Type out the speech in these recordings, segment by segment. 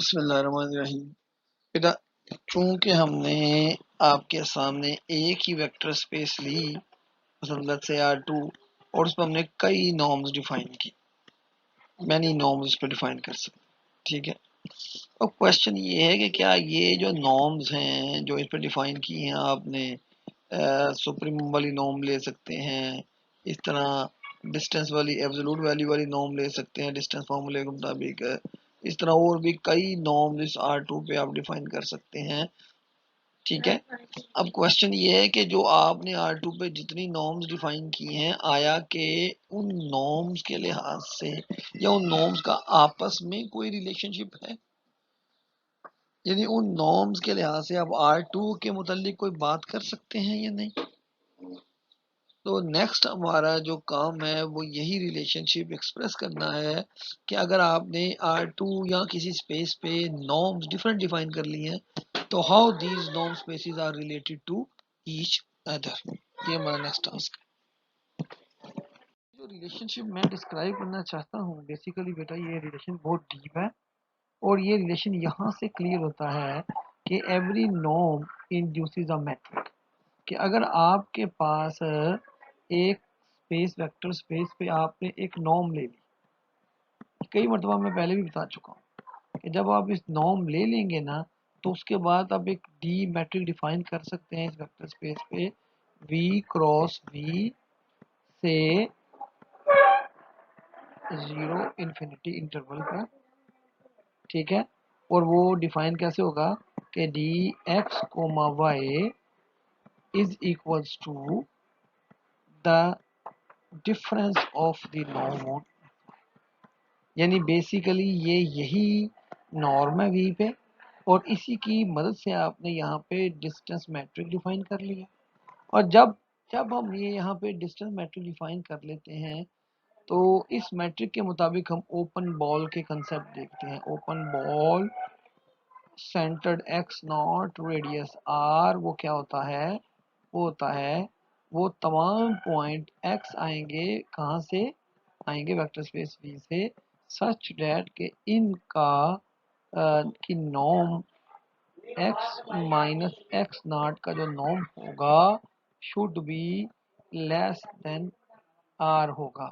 बिस्मिल्लाहिर्रहमानिर्रहीम। बेटा, चूंकि हमने आपके सामने एक ही वेक्टर स्पेस ली, मतलब से R2, और उस पर हमने कई नॉर्म्स डिफाइन की, मैनी नॉर्म्स इस पर डिफाइन कर सकते, ठीक है। अब क्वेश्चन ये है कि क्या ये जो नॉर्म्स हैं जो इस पर डिफाइन की हैं आपने, सुप्रीम वाली नॉर्म ले सकते हैं, इस तरह डिस्टेंस वाली एब्सोल्यूट वैल्यू वाली नॉर्म ले सकते हैं डिस्टेंस फार्मूले के मुताबिक, इस तरह और भी कई नॉर्म्स इस R2 पे आप डिफाइन कर सकते हैं, ठीक है। अब क्वेश्चन ये है कि जो आपने R2 पे जितनी नॉर्म्स डिफाइन की हैं, आया कि उन नॉर्म्स के लिहाज से या उन नॉर्म्स का आपस में कोई रिलेशनशिप है, यानी उन नॉर्म्स के लिहाज से आप R2 के मुतालिक कोई बात कर सकते हैं या नहीं। तो नेक्स्ट हमारा जो काम है वो यही रिलेशनशिप एक्सप्रेस करना है कि अगर आपने R2 या किसी स्पेस पे नॉर्म्स डिफरेंट डिफाइन कर ली हैं, तो how these norm spaces are related to each other. ये हमारा नेक्स्ट टास्क है। जो रिलेशनशिप मैं डिस्क्राइब करना चाहता हूँ बेसिकली बेटा, ये रिलेशन बहुत डीप है, और ये रिलेशन यहाँ से क्लियर होता है कि एवरी नॉर्म इंड्यूसेस अ मैट्रिक। कि अगर आपके पास एक स्पेस वेक्टर स्पेस पे आपने एक नॉर्म ले ली, कई मरतबा मैं पहले भी बता चुका हूँ कि जब आप इस नॉर्म ले लेंगे ना, तो उसके बाद आप एक डी मैट्रिक डिफाइन कर सकते हैं इस वेक्टर स्पेस पे, वी क्रॉस वी से जीरो इन्फिनिटी इंटरवल पर, ठीक है। और वो डिफाइन कैसे होगा कि D X comma Y is equals to the difference of the norm, यानी बेसिकली ये यही नॉर्म है वी पे, और इसी की मदद से आपने यहाँ पे डिस्टेंस मैट्रिक डिफाइन कर लिया। और जब जब हम ये यहाँ पे डिस्टेंस मैट्रिक डिफाइन कर लेते हैं, तो इस मैट्रिक के मुताबिक हम ओपन बॉल के कंसेप्ट देखते हैं। Open ball centred X naught radius R, वो क्या होता है, वो होता है वो तमाम पॉइंट एक्स आएंगे, कहाँ से आएंगे, वेक्टर स्पेस वी से, सच डैट के इनका की norm X minus X naught का जो नॉर्म होगा should be less than R होगा।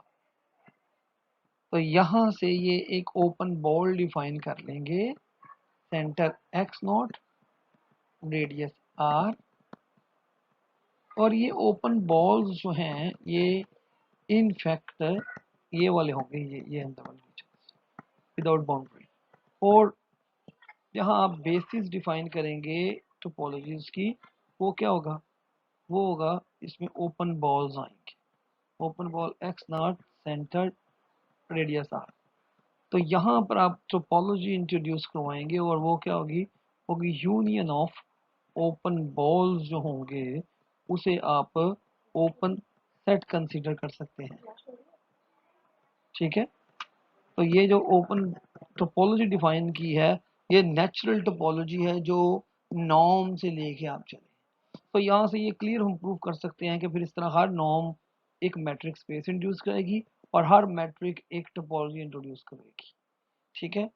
तो यहाँ से ये एक ओपन बॉल डिफाइन कर लेंगे, centre X naught radius R, और ये ओपन बॉल्स जो हैं ये इनफैक्ट ये वाले होंगे, ये अंदर वाले विदाउट बाउंड्री। और जहाँ आप बेसिस डिफाइन करेंगे टोपोलॉजीज की, वो क्या होगा, वो होगा इसमें ओपन बॉल्स आएंगे, open ball X naught centre radius R. तो यहाँ पर आप टोपोलॉजी इंट्रोड्यूस करवाएंगे, और वो क्या होगी, होगी यूनियन ऑफ ओपन बॉल्स जो होंगे उसे आप ओपन सेट कंसीडर कर सकते हैं, ठीक है। तो ये जो ओपन टोपोलॉजी डिफाइन की है, ये नेचुरल टोपोलॉजी है जो नॉर्म से लेके आप चले। तो यहाँ से ये क्लियर हम प्रूव कर सकते हैं कि फिर इस तरह हर नॉर्म एक मैट्रिक स्पेस इंट्रोड्यूस करेगी और हर मैट्रिक एक टोपोलॉजी इंट्रोड्यूस करेगी, ठीक है।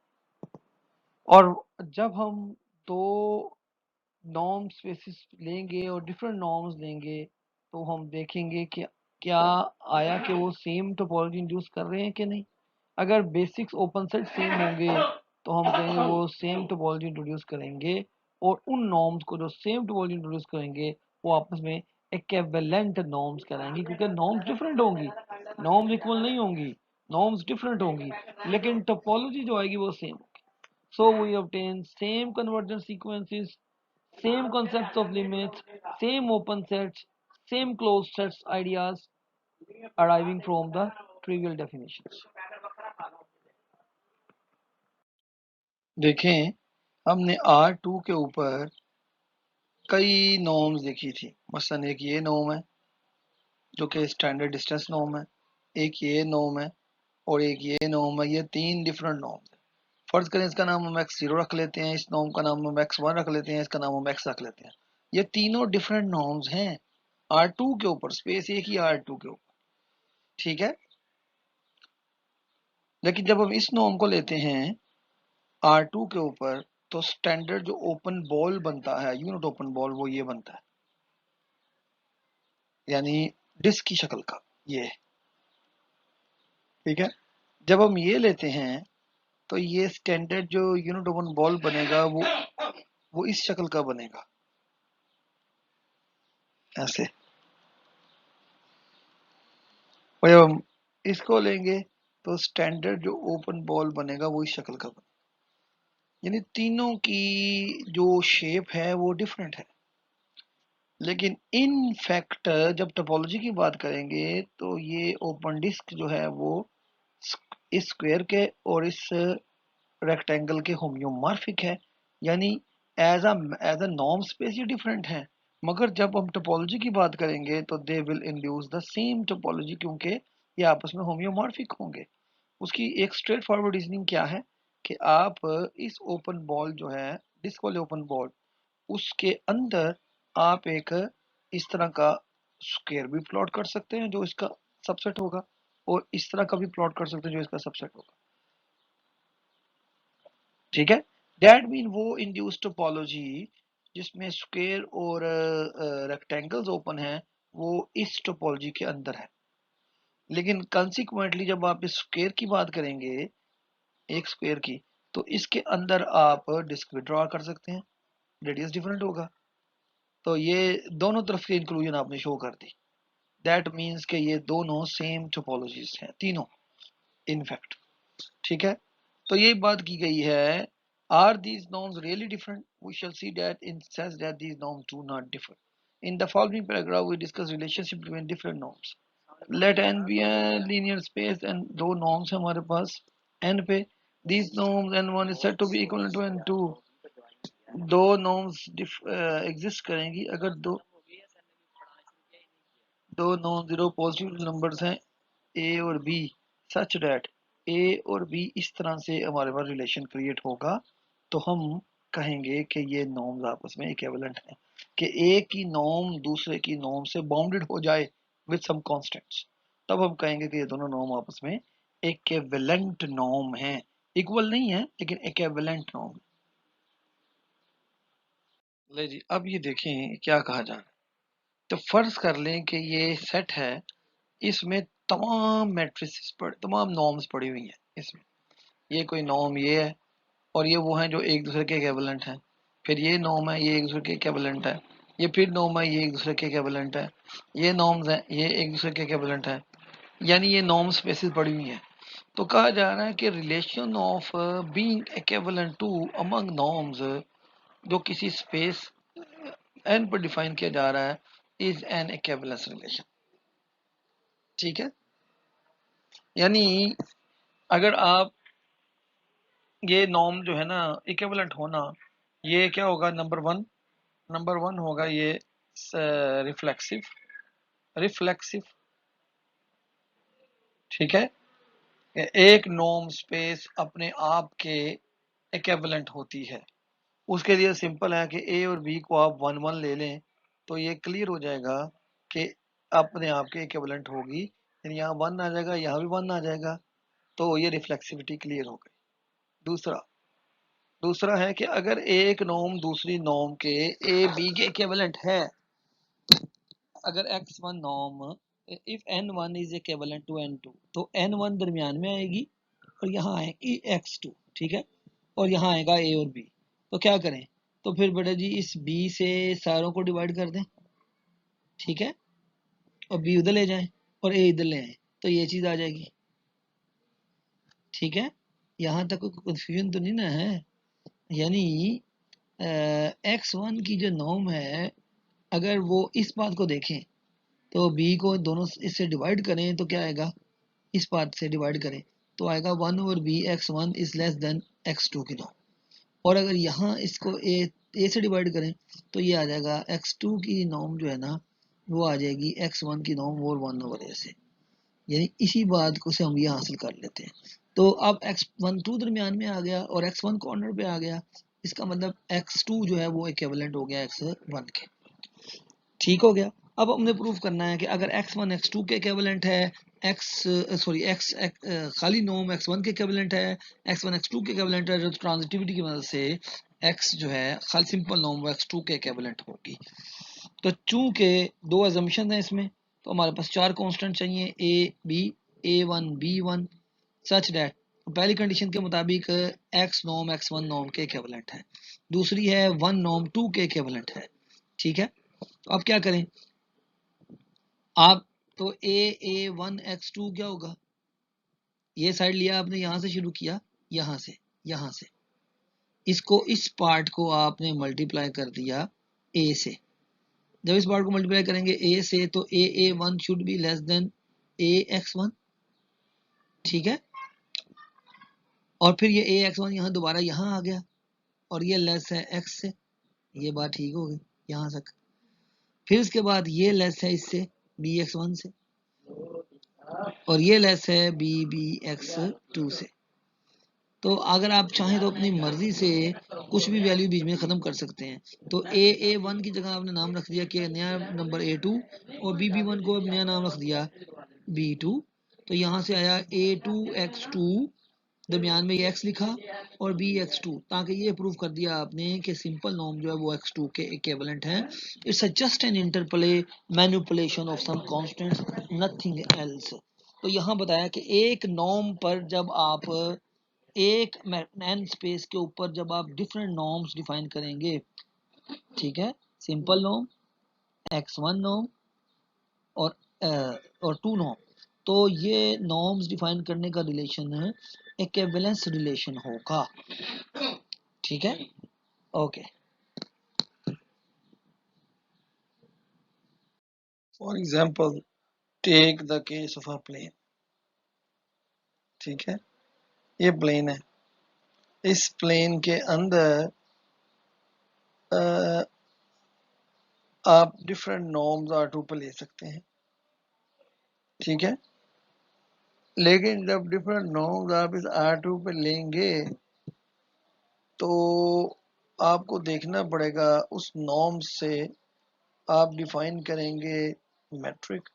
और जब हम दो नॉर्म स्पेसिस लेंगे और डिफरेंट नॉर्म्स लेंगे, तो हम देखेंगे कि क्या आया कि वो सेम टोपोलॉजी इंट्रोड्यूस कर रहे हैं कि नहीं। अगर बेसिक्स ओपन सेट सेम होंगे तो हम कहेंगे वो सेम टोपोलॉजी इंट्रोड्यूस करेंगे, और उन नॉर्म्स को जो सेम टोपोलॉजी इंट्रोड्यूस करेंगे वो आपस में इक्विवेलेंट नॉर्म्स कहलाएंगी, क्योंकि नॉर्म्स डिफरेंट होंगी, नॉर्म्स इक्वल नहीं होंगी, नॉर्म्स डिफरेंट होंगी, लेकिन टोपोलॉजी जो आएगी वो सेम होगी। So we obtain same convergence sequences, same concepts of limits, same open sets, same closed sets ideas arriving from the trivial definitions. देखें, हमने R2 के ऊपर कई नॉर्म्स देखी थी। मसलन एक ये नॉर्म है जो कि स्टैंडर्ड डिस्टेंस नॉर्म है, एक ये नॉर्म है, और एक ये नॉर्म है। ये तीन डिफरेंट नॉर्म्स हैं। फर्ज करें इसका नाम हम x0 रख लेते हैं, इस नॉर्म का नाम हम x1 रख लेते हैं, इसका नाम हम x रख लेते हैं। ये तीनों डिफरेंट नॉर्म्स हैं R2 के ऊपर, स्पेस एक ही R2 के ऊपर, ठीक है। लेकिन जब हम इस नॉर्म को लेते हैं R2 के ऊपर, तो स्टैंडर्ड जो ओपन बॉल बनता है, यूनिट ओपन बॉल, वो ये बनता है, यानी डिस्क की शक्ल का ये। ठीक है, जब हम ये लेते हैं तो ये स्टैंडर्ड जो यूनिट ओपन बॉल बनेगा वो इस शक्ल का बनेगा, ऐसे। और जब हम इसको लेंगे तो स्टैंडर्ड जो ओपन बॉल बनेगा वो इस शक्ल का बनेगा, यानी तीनों की जो शेप है वो डिफरेंट है। लेकिन इन फैक्ट जब टोपोलॉजी की बात करेंगे तो ये ओपन डिस्क जो है वो इस स्क्वायर के और इस रेक्टेंगल के होम्योमॉर्फिक है, यानी एज अ नॉर्म स्पेस ये डिफरेंट है। मगर जब हम टोपोलॉजी की बात करेंगे तो they will induce the same topology, क्योंकि ये आपस में होम्योमॉर्फिक होंगे। उसकी एक स्ट्रेट फॉरवर्ड रीजनिंग क्या है कि आप इस ओपन बॉल जो है, डिस्क वाले ओपन बॉल, उसके अंदर आप एक इस तरह का स्क्वायर भी प्लॉट कर सकते हैं जो इसका सबसेट होगा, और इस तरह का भी प्लॉट कर सकते हैं जो इसका सबसेट होगा। ठीक है, दैट मीन वो इंड्यूस टोपोलॉजी जिसमें स्क्वायर और रेक्टेंगल्स ओपन है वो इस टोपोलॉजी के अंदर है। लेकिन कंसिक्वेंटली जब आप इस स्क्वायर की बात करेंगे, एक स्क्वायर की, तो इसके अंदर आप डिस्क भी ड्रॉ कर सकते हैं, रेडियस डिफरेंट होगा। तो ये दोनों तरफ की इंक्लूजन आपने शो कर दी। दैट मीन्स के ये दोनों सेम टोपोलॉजीज हैं तीनों, इनफैक्ट। ठीक है, तो ये बात की गई है, are these norms really different? We shall see that in sense that these norms do not differ. In the following paragraph we discuss relationship between different norms. Let N be a linear space and दो norms है हमारे पास N पे। These norms n1 is said to be equivalent to n2। दो norms exist करेंगी अगर दो non zero positive numbers हैं ए और बी, सच डैट ए और बी इस तरह से हमारे पास रिलेशन क्रिएट होगा, तो हम कहेंगे कि ये नॉर्म्स आपस में इक्विवेलेंट हैं, कि ए की नॉर्म दूसरे की नॉर्म से बाउंडेड हो जाए विद सम कांस्टेंट्स, तब हम कहेंगे कि ये दोनों नॉर्म आपस में इक्विवेलेंट नॉर्म हैं। इक्वल नहीं है लेकिन इक्विवेलेंट नॉर्म। ले जी, अब ये देखें क्या कहा जा रहा है। तो फर्ज कर लें कि ये सेट है, इसमें तमाम मैट्रिसेस पढ़ तमाम नॉर्म्स पड़ी हुई हैं इसमें। ये कोई नॉर्म ये है, और ये वो हैं जो एक दूसरे के इक्विवेलेंट हैं। फिर ये नॉर्म है, ये एक दूसरे के इक्विवेलेंट है। ये फिर नॉर्म है, ये एक दूसरे के इक्विवेलेंट है। ये नॉर्म्स हैं, ये एक दूसरे के इक्विवेलेंट है, यानी ये नॉर्म स्पेसिस पड़ी हुई हैं। तो कहा जा रहा है कि relation of being equivalent to among norms, जो किसी स्पेस एन पर डिफाइन किया जा रहा है, इज एन इक्विवेलेंस रिलेशन। ठीक है, यानी अगर आप ये नॉर्म जो है ना इक्विवेलेंट होना, ये क्या होगा, नंबर वन होगा ये रिफ्लेक्सिव। रिफ्लेक्सिव, ठीक है, एक नॉर्म स्पेस अपने आप के इक्विवेलेंट होती है। उसके लिए सिंपल है कि ए और बी को आप वन वन ले लें तो ये क्लियर हो जाएगा कि अपने आप के इक्विवेलेंट होगी, यानी यहाँ वन आ जाएगा, यहाँ भी वन आ जाएगा, तो ये रिफ्लेक्सिविटी क्लियर हो गई। दूसरा दूसरा है कि अगर एक नॉर्म दूसरी नॉर्म के ए बी के इक्विवेलेंट है, अगर x1 norm, if n1 is equivalent to n2, तो n1 दरमियान में आएगी और यहाँ आएगी x2, ठीक है, और यहाँ आएगा a और b। तो क्या करें, तो फिर बेटा जी इस b से सारों को डिवाइड कर दें, ठीक है, और b उधर ले जाएं और a इधर ले आए, तो ये चीज आ जाएगी। ठीक है, यहाँ तक कोई कंफ्यूजन तो नहीं ना है? यानी x1 की जो नॉर्म है, अगर वो इस बात को देखें तो b को दोनों इससे डिवाइड करें तो क्या आएगा, इस बात से डिवाइड करें तो आएगा 1/b x1 is less than x2 की नॉर्म। और अगर यहाँ इसको a से डिवाइड करें तो ये आ जाएगा x2 की नॉर्म जो है ना वो आ जाएगी x1 की नॉर्म और 1/a से। यानी इसी बात को से हम ये हासिल कर लेते हैं। तो अब x12 दरमियान में आ गया और x1 कॉर्नर पे आ गया, इसका मतलब x2 जो है वो इक्विवेलेंट हो गया x1 के। ठीक हो गया। अब हमने प्रूफ करना है कि अगर x1 x2 के इक्विवेलेंट है, एक्स सॉरी एक्स खाली नॉर्म x1 के इक्विवेलेंट है, x1 x2 के इक्विवेलेंट है, जो ट्रांजिटिविटी की मदद से x जो है खाली सिंपल नॉर्म वो x2 के इक्विवेलेंट होगी। तो चूंकि दो अजम्पशन है इसमें, तो हमारे पास चार कांस्टेंट चाहिए, A B, a1 b1 such that पहली कंडीशन के मुताबिक x नॉर्म x1 नॉर्म के इक्विवेलेंट है, दूसरी है 1 नॉर्म 2 के इक्विवेलेंट है। ठीक है, तो अब क्या करें आप, तो a1 x2 क्या होगा, ये साइड लिया आपने, यहां से शुरू किया, यहां से इसको, इस पार्ट को आपने मल्टीप्लाई कर दिया a से। जब इस पार्ट को मल्टीप्लाई करेंगे a से, तो a1 should be less then ax1। ठीक है, और फिर ये ax1 यहाँ दोबारा यहाँ आ गया, और ये लेस है x से, ये बात ठीक हो गई यहाँ तक। फिर उसके बाद ये लेस है इससे bx1 से, और ये लेस है bbx2 से। तो अगर आप चाहें तो अपनी मर्जी से कुछ भी वैल्यू बीच में खत्म कर सकते हैं। तो a1 की जगह आपने नाम रख दिया कि नया नंबर a2, और bb1 को नया नाम रख दिया b2। तो यहाँ से आया a2x2, दरमियान में ये x लिखा, और bx2, ताकि ये प्रूव कर दिया आपने कि सिंपल नॉर्म जो है वो x2 के इक्विवेलेंट है। It's just an interplay manipulation of some constants, nothing else. तो यहाँ बताया कि एक नॉर्म पर जब आप एक एन स्पेस के ऊपर जब आप डिफरेंट नॉर्म्स डिफाइन करेंगे, ठीक है, सिंपल नॉर्म, x1 नॉर्म और टू नॉर्म, तो ये नॉर्म्स डिफाइन करने का रिलेशन है इक्विवेलेंस रिलेशन होगा। ठीक है, okay. For example take the case of a plane. ठीक है, ये प्लेन है, इस प्लेन के अंदर आप डिफरेंट नॉर्म्स R2 पे ले सकते हैं। ठीक है, लेकिन जब डिफरेंट नॉर्म्स आप इस R2 पे लेंगे तो आपको देखना पड़ेगा उस नॉर्म से आप डिफाइन करेंगे मैट्रिक,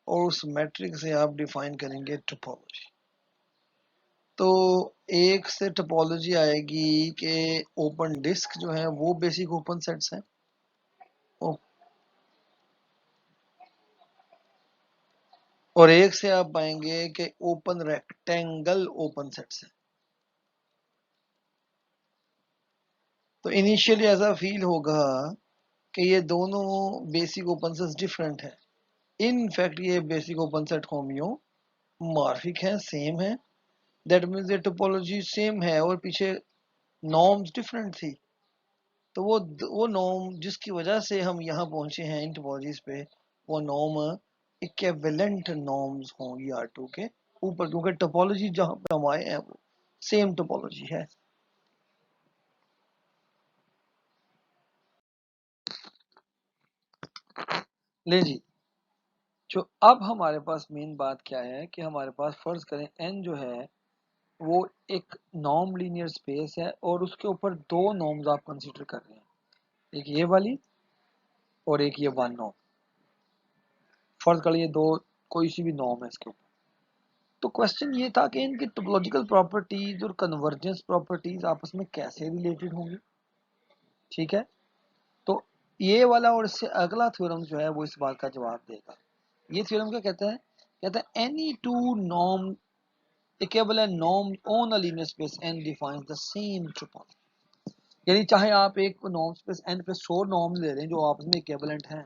और उस मैट्रिक से आप डिफाइन करेंगे टोपोलॉजी। तो एक से टोपोलॉजी आएगी कि ओपन डिस्क जो है वो बेसिक ओपन सेट्स हैं, और एक से आप पाएंगे कि ओपन रेक्टेंगल ओपन सेट्स हैं। तो इनिशियली ऐसा फील होगा कि ये दोनों बेसिक ओपन सेट्स डिफरेंट है। इन फैक्ट ये basic open set homeo morphic है, सेम है। दैट मीन्स ये टोपोलॉजी सेम है और पीछे नॉर्म्स डिफरेंट थी। तो वो नॉर्म जिसकी वजह से हम यहाँ पहुंचे हैं इन टोपोलॉजीज पे, वो नॉर्म इक्विवेलेंट नॉर्म्स होंगी R2 के ऊपर, क्योंकि टोपोलॉजी जहाँ पे हम आए हैं वो सेम टोपोलॉजी है। ले जी, जो अब हमारे पास मेन बात क्या है कि हमारे पास फर्ज करें n जो है वो एक नॉर्म लीनियर स्पेस है, और उसके ऊपर दो नॉर्म्स आप कंसीडर कर रहे हैं, एक ये वाली और एक ये वन नॉर्म। फर्ज कर ये दो कोई सी भी नॉर्म है इसके ऊपर। तो क्वेश्चन ये था कि इनकी टोपोलॉजिकल प्रॉपर्टीज और कन्वर्जेंस प्रॉपर्टीज आपस में कैसे रिलेटेड होंगी। ठीक है, तो ये वाला और इससे अगला थ्योरम जो है वो इस बात का जवाब देगा। ये थ्योरम क्या कहता है, कहता है any two norm equivalent norm on a linear space n defines the same topology. यानी चाहे आप एक नॉर्म स्पेस n पे 100 नॉर्म ले रहे हैं जो आपस में इक्विवेलेंट हैं,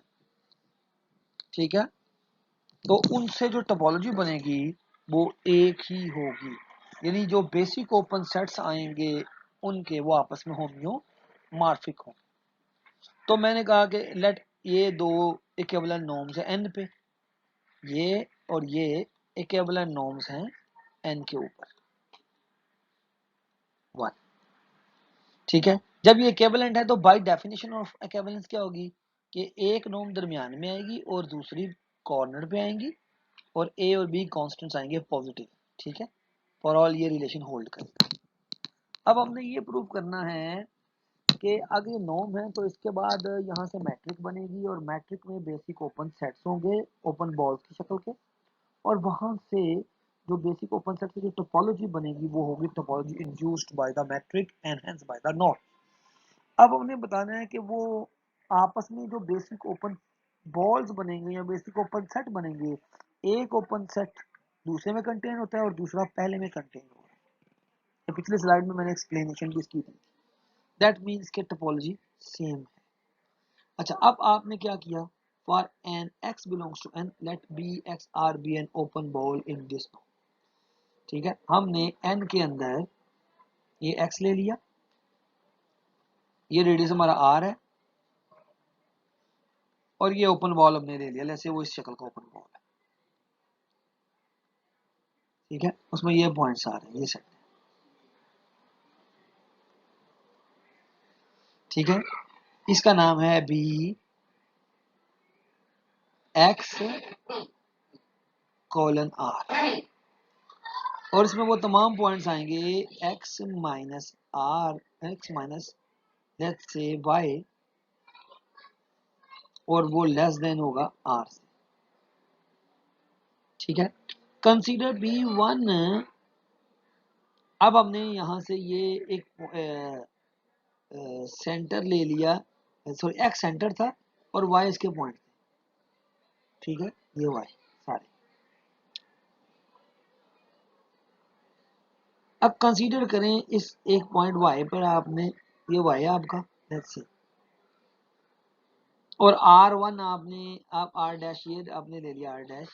ठीक है, तो उनसे जो टोपोलॉजी बनेगी वो एक ही होगी। यानी जो बेसिक ओपन सेट्स आएंगे उनके वो आपस में होम्योमॉर्फिक हों। तो मैंने कहा कि लेट ये दो इक्विवेलेंट नॉर्म्स हैं n पे, ये और ये इक्विवेलेंट नॉर्म्स हैं n के ऊपर 1। ठीक है, जब ये इक्विवेलेंट है तो बाय डेफिनेशन ऑफ इक्विवेलेंस क्या होगी कि एक नॉर्म दरमियान में आएगी और दूसरी कॉर्नर पे आएंगी, और a और b कांस्टेंट्स आएंगे पॉजिटिव। ठीक है, फॉर ऑल ये रिलेशन होल्ड करेगा। अब हमने ये प्रूव करना है कि अगर ये नॉर्म है तो इसके बाद यहाँ से मैट्रिक बनेगी, और मैट्रिक में बेसिक ओपन सेट्स होंगे ओपन बॉल्स की शक्ल के, और वहां से जो बेसिक ओपन सेट की जो टोपोलॉजी बनेगी वो होगी topology induced by the metric and hence by the naught. अब हमने बताना है कि वो आपस में जो बेसिक ओपन बॉल्स बनेंगे या बेसिक ओपन सेट बनेंगे, एक ओपन सेट दूसरे में कंटेन होता है और दूसरा पहले में कंटेन होता है। तो पिछले स्लाइड में मैंने एक्सप्लेनेशन भी इसकी थी। दैट मीन्स के टोपोलॉजी सेम है। अच्छा, अब आपने क्या किया, for an x belongs to n let B X R be an open ball in this. ठीक है, हमने n के अंदर ये x ले लिया, ये रेडियस हमारा r है और ये ओपन बॉल हमने ले लिया, जैसे वो इस शक्ल का ओपन बॉल है। ठीक है, उसमें ये पॉइंट्स आ रहे हैं, ये सेट। ठीक है, इसका नाम है बी एक्स कोलन आर और इसमें वो तमाम पॉइंट्स आएंगे X minus R, X minus let's say Y, और वो लेस देन होगा आर से। ठीक है, कंसीडर बी वन। अब हमने यहां से ये एक सेंटर ले लिया, सॉरी एक्स सेंटर था और वाई इसके पॉइंट थे। ठीक है, ये वाई सारे। अब कंसीडर करें इस एक पॉइंट वाई पर, आपने ये वाई है आपका, लेट्स से, और आर वन आपने, आप आर डैश ये आपने ले लिया आर डैश,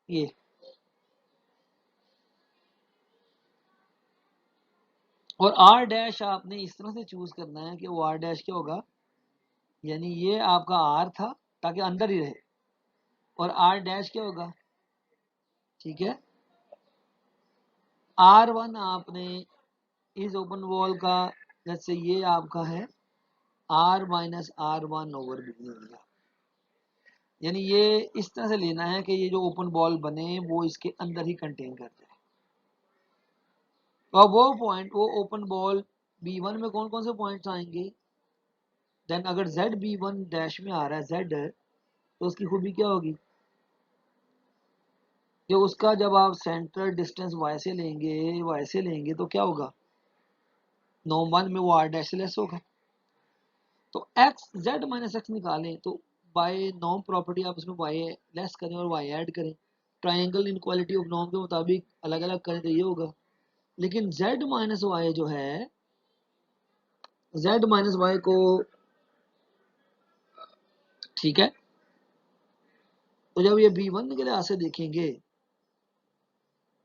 ये और आर डैश आपने इस तरह से चूज करना है कि वो आर डैश क्या होगा, यानी ये आपका आर था ताकि अंदर ही रहे, और आर डैश क्या होगा। ठीक है, आर वन आपने इस ओपन वॉल का, जैसे ये आपका है R minus R one over B ले लिया, यानी ये इस तरह से लेना है कि ये जो ओपन बॉल बने वो इसके अंदर ही कंटेन कर जाए। तो अब वो पॉइंट, वो ओपन बॉल बी वन में कौन कौन से पॉइंट्स आएंगे, देन अगर जेड बी वन डैश में आ रहा है जेड, तो उसकी खूबी क्या होगी कि उसका जब आप सेंटर डिस्टेंस वाई से लेंगे तो क्या होगा, नॉर्म वन में वो आर डैश से लेस होगा। तो एक्स जेड माइनस एक्स निकालें तो बाय नॉर्म प्रॉपर्टी आप इसमें वाई लेस करें और वाई ऐड करें, ट्राइंगल इनक्वालिटी ऑफ नॉर्म के मुताबिक अलग अलग करें तो ये होगा। लेकिन जेड माइनस वाई जो है, जेड माइनस वाई को, ठीक है, तो जब ये बी वन के लिहाज से देखेंगे,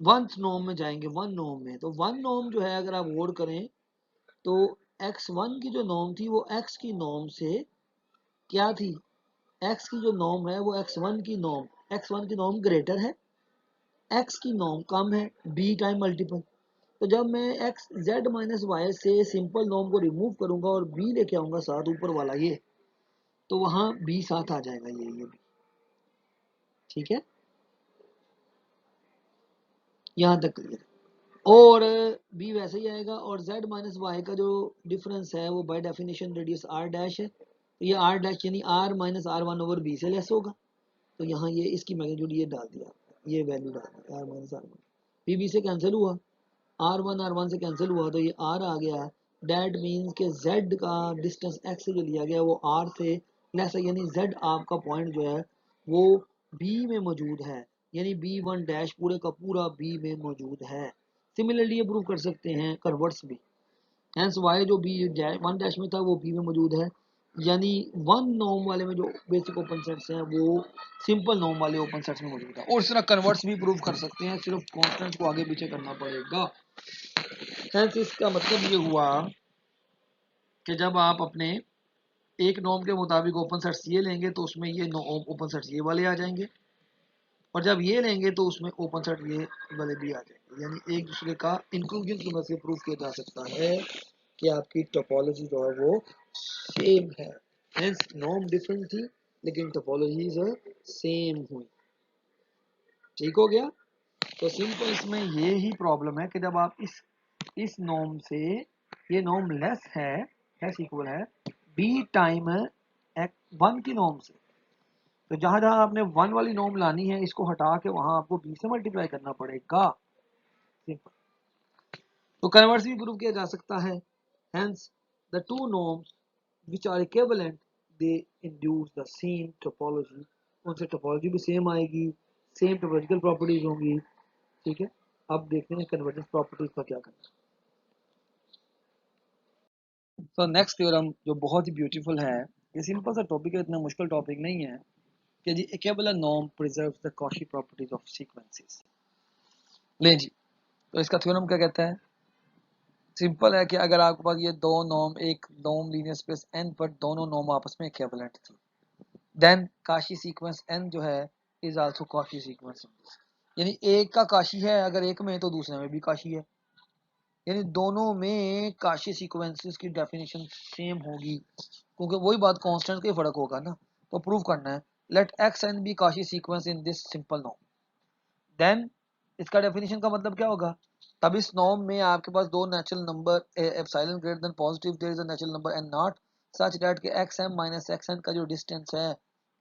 वन नॉर्म में जाएंगे, वन नॉर्म में, तो वन नॉर्म जो है अगर आप गौर करें तो एक्स वन की जो नॉर्म थी वो एक्स की नॉर्म से क्या थी, एक्स की जो नॉर्म है वो एक्स वन की नॉर्म, एक्स वन की नॉर्म ग्रेटर है, एक्स की नॉर्म कम है, बी टाइम मल्टीपल। तो जब मैं एक्स जेड माइनस वाई से सिंपल नॉर्म को रिमूव करूंगा और बी लेके आऊंगा साथ ऊपर वाला ये, तो वहां बी साथ आ जाएगा, ये भी। ठीक है, यहां तक क्लियर। और बी वैसे ही आएगा, और z माइनस वाई का जो डिफरेंस है वो by definition radius r dash है, तो ये r डैश यानी r minus R one over B से लेस होगा। तो यहाँ ये इसकी मैग्नीट्यूड ये डाल दिया, ये वैल्यू डाल दी r minus R one, B B से कैंसिल हुआ, आर वन से कैंसिल हुआ, तो ये r आ गया। डैट मीन्स के z का डिस्टेंस x से जो लिया गया वो r से लेस है, यानी z आपका पॉइंट जो है वो b में मौजूद है, यानी बी वन डैश पूरे का पूरा b में मौजूद है। सिमिलरली ये प्रूव कर सकते हैं कन्वर्ट्स भी, हेंस वाई जो बी वन डैश में था वो बी में मौजूद है, यानी वन नॉर्म वाले में जो बेसिक ओपन सेट्स हैं वो सिंपल नॉर्म वाले ओपन सेट्स में मौजूद है। और इस तरह कन्वर्ट्स भी प्रूव कर सकते हैं, सिर्फ कॉन्स्टेंट को आगे पीछे करना पड़ेगा। हेंस इसका मतलब ये हुआ कि जब आप अपने एक नॉर्म के मुताबिक ओपन सेट्स ये लेंगे तो उसमें ये ओपन सेट्स ये वाले आ जाएंगे, और जब ये लेंगे तो उसमें ओपन सेट ये वाले भी आ जाएंगे, यानी एक दूसरे का इंक्लूजन की मदद से प्रूव किया जा सकता है कि आपकी टोपोलॉजी जो है वो सेम है। हेंस नॉर्म डिफरेंट थी लेकिन टोपोलॉजीज सेम हुई। ठीक हो गया। तो सिंपल इसमें ये ही प्रॉब्लम है कि जब आप इस नॉर्म से, ये नॉर्म लेस है, लेस इक्वल है बी टाइम वन की नॉर्म से। तो जहां जहां आपने वन वाली नॉर्म लानी है इसको हटा के वहां आपको बी से मल्टीप्लाई करना पड़ेगा, सिंपल। तो कन्वर्स भी प्रूव किया जा सकता है। Hence the two norms which are equivalent they induce the same topology, उनसे टोपोलॉजी भी सेम आएगी, सेम टोपोलॉजिकल प्रॉपर्टीज होंगी, ठीक है। अब देखते हैं कन्वर्जेंस प्रॉपर्टीज का क्या करना है। तो नेक्स्ट थ्योरम जो बहुत ही ब्यूटीफुल है, ये सिंपल सा टॉपिक है, इतना मुश्किल टॉपिक नहीं है, कि जी equivalent norm preserves the Cauchy properties of sequences. ले जी, तो इसका थ्योरम क्या कहता है? सिंपल है कि अगर आपके पास ये दो नॉर्म, एक नॉर्म लीनियर स्पेस n पर दोनों नॉर्म आपस में इक्विवेलेंट थी, देन काशी सीक्वेंस n जो है इज आल्सो काशी सीक्वेंस। यानी एक का काशी है अगर एक में, तो दूसरे में भी काशी है, यानी दोनों में काशी सीक्वेंसेस की डेफिनेशन सेम होगी, क्योंकि वही बात कांस्टेंट का फर्क होगा ना। तो प्रूव करना है, let X N be Cauchy sequence in this simple norm, then इसका डेफिनेशन का मतलब क्या होगा? तब इस नॉर्म में आपके पास दो natural number epsilon greater than positive, there is a natural number N not such that कि x M minus x n का जो डिस्टेंस है,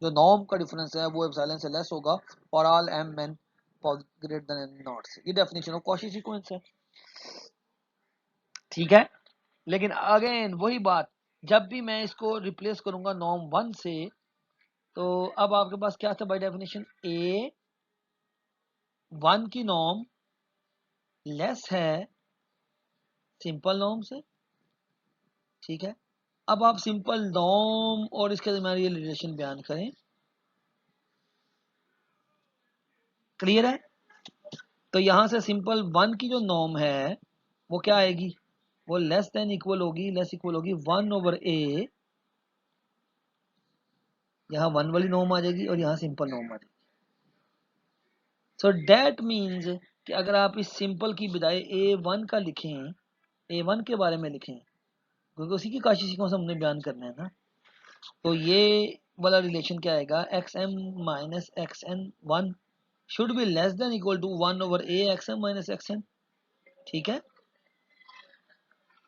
जो नॉर्म का डिफरेंस है, वो एप्सिलॉन से लेस होगा for all M N greater than N naught से। ये डेफिनेशन ऑफ कॉची सीक्वेंस है, ठीक है। लेकिन अगेन वही बात, जब भी मैं इसको रिप्लेस करूंगा नॉर्म वन से, तो अब आपके पास क्या था बाय डेफिनेशन? ए वन की नॉर्म लेस है सिंपल नॉर्म से, ठीक है। अब आप सिंपल नॉर्म और इसके दरमियान ये रिलेशन बयान करें, क्लियर है? तो यहां से सिंपल वन की जो नॉर्म है वो क्या आएगी? वो लेस देन इक्वल होगी, लेस इक्वल होगी वन ओवर ए, यहाँ वन वाली नॉर्म आ जाएगी और यहाँ सिंपल नॉर्म आ जाएगी। सो डेट मीन्स कि अगर आप इस सिंपल की बजाय ए वन का लिखें, ए वन के बारे में लिखें, क्योंकि उसी की काशी सीक्वेंस हमने बयान करना है ना, तो ये वाला रिलेशन क्या आएगा? X M minus x N one should be less than equal to one over A X M minus x N, ठीक है।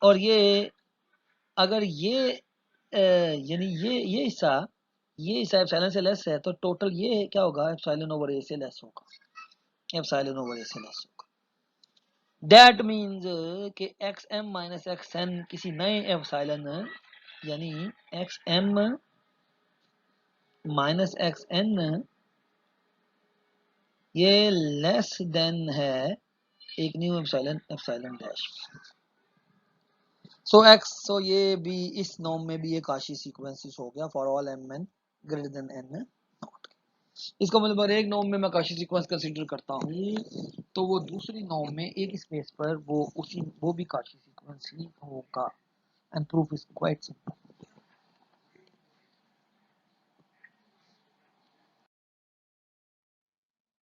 और ये अगर ये यानी ये हिस्सा एप्सिलॉन से लेस है, तो टोटल ये क्या होगा? एप्सिलॉन ओवर ए से लेस होगा, एप्सिलॉन ओवर ए से लेस होगा। दैट मीन्स कि x M minus x N किसी नए एप्सिलॉन यानी X M minus x N ये लेस देन है एक new epsilon, epsilon dash. So ये भी इस नॉर्म में भी एक काशी सीक्वेंसेस हो गया for all M N greater than N naught. इसका मतलब एक नॉर्म में मैं काशी सीक्वेंस कंसीडर करता हूँ, तो वो दूसरी नॉर्म में एक स्पेस पर वो भी काशी सीक्वेंस ही होगा, and proof is quite simple.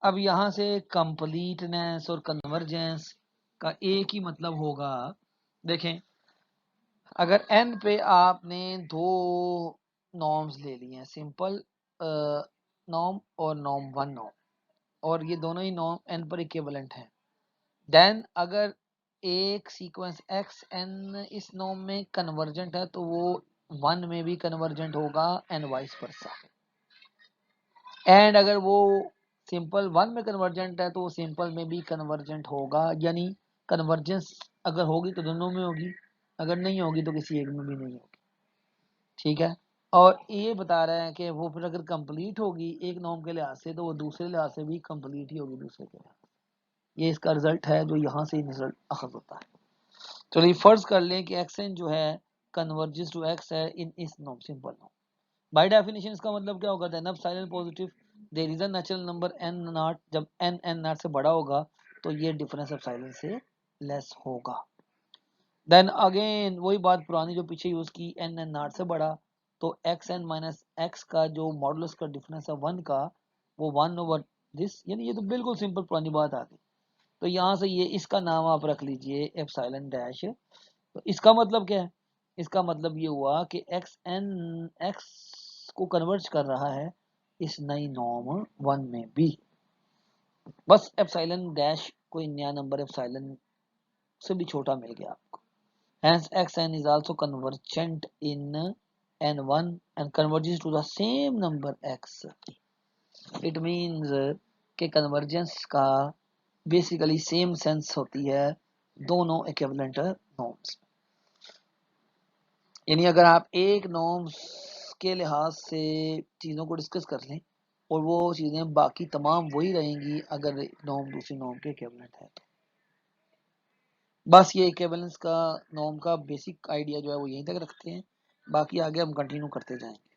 अब यहाँ से कंप्लीटनेस और कन्वर्जेंस का एक ही मतलब होगा। देखें, अगर n पे आपने दो नॉर्म्स ले लिए हैं, सिंपल नॉर्म और नॉर्म वन नॉर्म, और ये दोनों ही नॉर्म n पर इक्विवेलेंट हैं, देन अगर एक सीक्वेंस एक्स एन इस नॉर्म में कन्वर्जेंट है, तो वो वन में भी कन्वर्जेंट होगा एंड वाइस वर्सा। एंड अगर वो सिंपल वन में कन्वर्जेंट है, तो वो सिंपल में भी कन्वर्जेंट होगा, यानी कन्वर्जेंस अगर होगी तो दोनों में होगी, अगर नहीं होगी तो किसी एक में भी नहीं होगी, ठीक है। और ये बता रहे हैं कि वो फिर अगर कंप्लीट होगी एक नॉर्म के लिहाज से, तो वो दूसरे लिहाज से भी कंप्लीट ही होगी दूसरे के लिहाज से। ये इसका रिजल्ट है जो यहाँ से रिजल्ट अखज होता है। चलिए फर्ज कर लें कि एक्स एन जो है कन्वर्जेस टू एक्स है इन इस norm, simple norm. By definition इसका मतलब क्या होगा? Then epsilon positive there is a natural number N naught, जब एन एन नॉट से बड़ा होगा तो ये डिफरेंस एप्सिलॉन से लेस होगा। देन अगेन वही बात पुरानी जो पीछे यूज की, एन एन नॉट से बड़ा, तो एक्स एन माइनस एक्स का जो मॉडुलस का डिफरेंस है वन का, वो वन ओवर दिस, यानी ये तो बिल्कुल सिंपल पुरानी बात आ गई। तो यहाँ से ये इसका नाम आप रख लीजिए एप्सिलॉन डैश। तो इसका मतलब क्या है? इसका मतलब ये हुआ कि एक्स एन एक्स को कन्वर्ज कर रहा है इस नई नॉर्म वन में भी, बस एप्सिलॉन डैश कोई नया नंबर एप्सिलॉन से भी छोटा मिल गया आपको। Hence xn is also convergent in n1 and converges to the same number x. It means कि कन्वर्जेंस का बेसिकली सेम सेंस होती है दोनों इक्विवेलेंट नॉर्म्स। यानी अगर आप एक नॉर्म्स के लिहाज से चीज़ों को डिस्कस कर लें और वो चीज़ें बाकी तमाम वही रहेंगी अगर नॉर्म दूसरी नॉर्म के इक्विवेलेंट है तो। बस ये इक्विवेलेंस का नॉर्म का बेसिक आइडिया जो है वो यहीं तक रखते हैं, बाकी आगे हम कंटिन्यू करते जाएंगे।